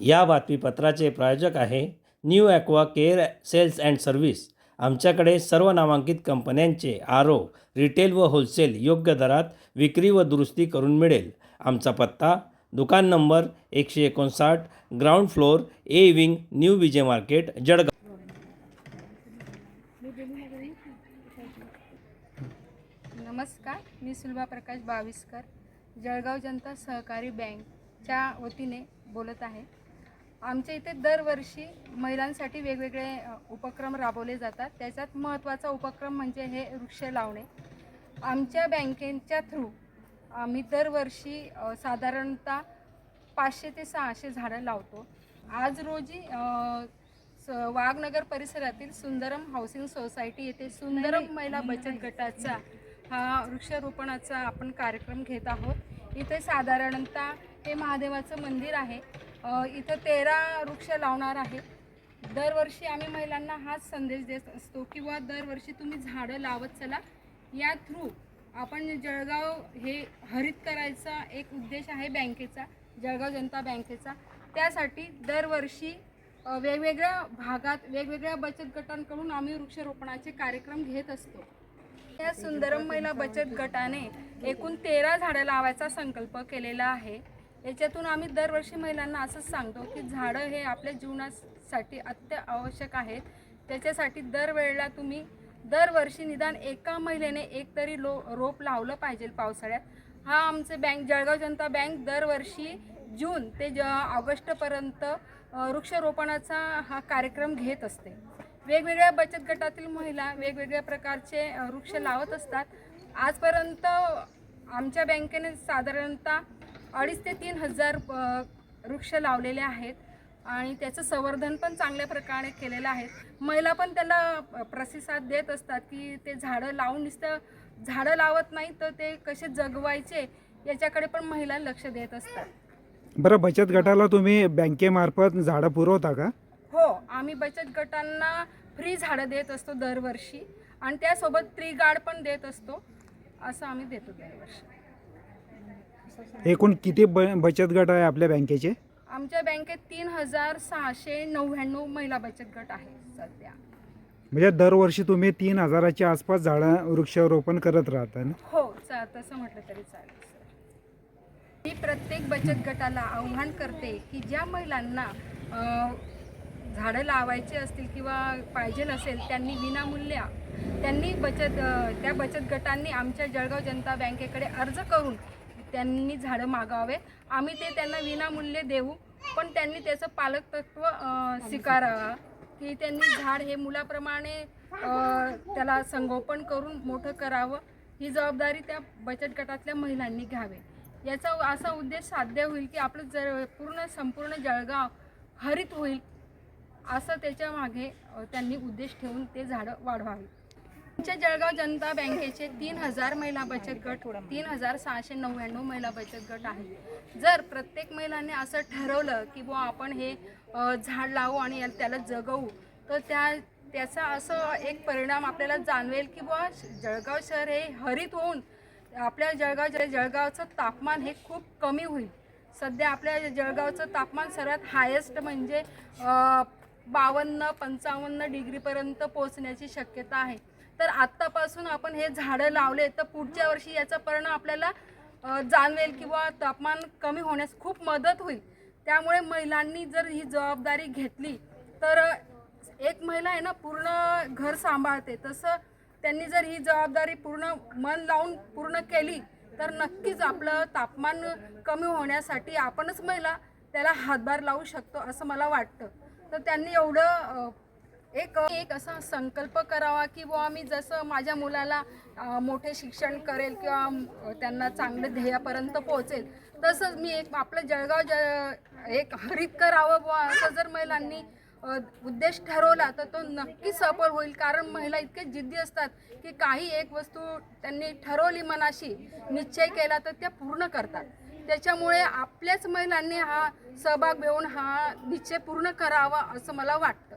या बातमीपत्राचे प्रायोजक आहे new aqua care sales and service. आमच्याकडे सर्व नामांकित कंपन्यांचे आरो रिटेल व होलसेल योग्य दरात विक्री व दुरुस्ती करून मिळेल। आमचा पत्ता दुकान number 159 ground floor A wing new Vijay market Jalgaon. नमस्कार, मी सुलभा प्रकाश बाविस्कर जळगाव जनता सहकारी बँकच्या वतीने बोलत आहे। आमच्या इथे दरवर्षी महिलांसाठी वेगवेगळे उपक्रम राबवले जातात। त्याच्यात महत्त्वाचा उपक्रम म्हणजे हे वृक्ष लावणे। आमच्या बँकेच्या थ्रू आम्ही दरवर्षी साधारणतः 500 ते 600 झाडं लावतो। आज रोजी वाघनगर परिसरातील सुंदरम हाऊसिंग सोसायटी येथे सुंदरम महिला बचत गटाचा हा वृक्षारोपणाचा आपण कार्यक्रम घेत आहोत। इथे साधारणतः हे महादेवाचं मंदिर आहे। इथं 13 वृक्ष लावणार आहे। दरवर्षी आम्ही महिलांना हाच संदेश देत असतो किंवा दरवर्षी तुम्ही झाडं लावत चला। या थ्रू आपण जळगाव हे हरित करायचा एक उद्देश आहे बँकेचा, जळगाव जनता बँकेचा। त्यासाठी दरवर्षी वेगवेगळ्या भागात वेगवेगळ्या बचत गटांकडून आम्ही वृक्षारोपणाचे कार्यक्रम घेत असतो। या सुंदरम महिला बचत गटाने एकूण 13 झाडं लावायचा संकल्प केलेला आहे। याच्यातून आम्ही दरवर्षी महिलांना असंच सांगतो की झाडं हे आपल्या जीवनासाठी अत्यावश्यक आहेत। त्याच्यासाठी दरवेळेला तुम्ही दरवर्षी निदान एका महिलेने एक तरी रोप लावलं पाहिजे पावसाळ्यात। हा आमचे जळगाव जनता बँक दरवर्षी जून ते ऑगस्टपर्यंत वृक्षारोपणाचा हा कार्यक्रम घेत असते। वेगवेगळ्या बचत गटातील महिला वेगवेगळ्या प्रकारचे वृक्ष लावत असतात। आजपर्यंत आमच्या बँकेने साधारणतः 2,500 ते 3,000 वृक्ष लावलेले आहेत आणि त्याचं संवर्धन पण चांगल्या प्रकारे केलेलं आहे। महिला पण त्याला प्रतिसाद देत असतात की ते झाडं लावून नुसतं झाडं लावत नाही तर ते कसे जगवायचे याच्याकडे पण महिला लक्ष देत असतात। बरं, बचत गटाला तुम्ही बँकेमार्फत झाडं पुरवता का? हो, आम्ही बचत गटांना फ्री झाडं देत असतो दरवर्षी आणि त्यासोबत ट्री गार्ड पण देत असतो। असं आम्ही देतो दरवर्षी। एकूण किती बचत गट आहे आपल्या बँकेचे? आमच्या बँकेत 3,699 महिला बचत गट आहे सध्या। म्हणजे दरवर्षी तुम्ही 3,000च्या आसपास झाडं वृक्षारोपण करत राहता ना? हो, तसं म्हटलं तरी चालेल सर। मी प्रत्येक बचत गटाला आव्हान करते की ज्या महिलांना झाडं लावायचे असतील किंवा पाहिजे असेल त्यांनी विनामूल्य त्या बचत गटांनी आमच्या जळगाव जनता बँकेकडे अर्ज करून त्यांनी झाडं मागावे। आम्ही ते त्यांना विनामूल्य देऊ, पण त्यांनी त्याचं पालकत्व स्वीकारावं की त्यांनी झाड हे मुलाप्रमाणे त्याला संगोपन करून मोठं करावं। ही जबाबदारी त्या बचत गटातल्या महिलांनी घ्यावे। याचा असा उद्देश साध्य होईल की आपलं संपूर्ण जळगाव हरित होईल, असं त्याच्या मागे त्यांनी उद्देश ठेवून ते झाडं वाढवावी। आमच्या जळगाव जनता बँकेचे 3,000 महिला बचत गट 3,699 महिला बचत गट आहे। जर प्रत्येक महिलांनी असं ठरवलं की बुवा आपण हे झाड लावू आणि त्याला जगवू तर त्याचा असं एक परिणाम आपल्याला जाणवेल की बुवा जळगाव शहर हे हरित होऊन आपल्या जळगावचं तापमान हे खूप कमी होईल। सध्या आपल्या जळगावचं तापमान सर्वात हायेस्ट म्हणजे 52-55 डिग्रीपर्यंत पोहोचण्याची शक्यता आहे। तर आत्तापासून आपण हे झाडं लावले तर पुढच्या वर्षी याचा परिणाम आपल्याला जाणवेल किंवा तापमान कमी होण्यास खूप मदत होईल। त्यामुळे महिलांनी जर ही जबाबदारी घेतली तर एक महिला आहे ना पूर्ण घर सांभाळते, तसं त्यांनी जर ही जबाबदारी पूर्ण मन लावून पूर्ण केली तर नक्कीच आपलं तापमान कमी होण्यासाठी आपणच महिला त्याला हातभार लावू शकतो असं मला वाटतं। तर त्यांनी एवढं एक असा संकल्प करावा की बुवा मी जसं माझ्या मुलाला मोठे शिक्षण करेल किंवा त्यांना चांगले ध्येयापर्यंत पोहोचेल तसंच मी आपलं जळगाव एक हरित करावं बुवा असं जर महिलांनी उद्देश ठरवला तर तो नक्की सफल होईल। कारण महिला इतके जिद्दी असतात की काही एक वस्तू त्यांनी ठरवली मनाशी निश्चय केला तर त्या पूर्ण करतात। त्याच्यामुळे आपल्याच महिलांनी हा सहभाग घेऊन हा निश्चय पूर्ण करावा असं मला वाटतं।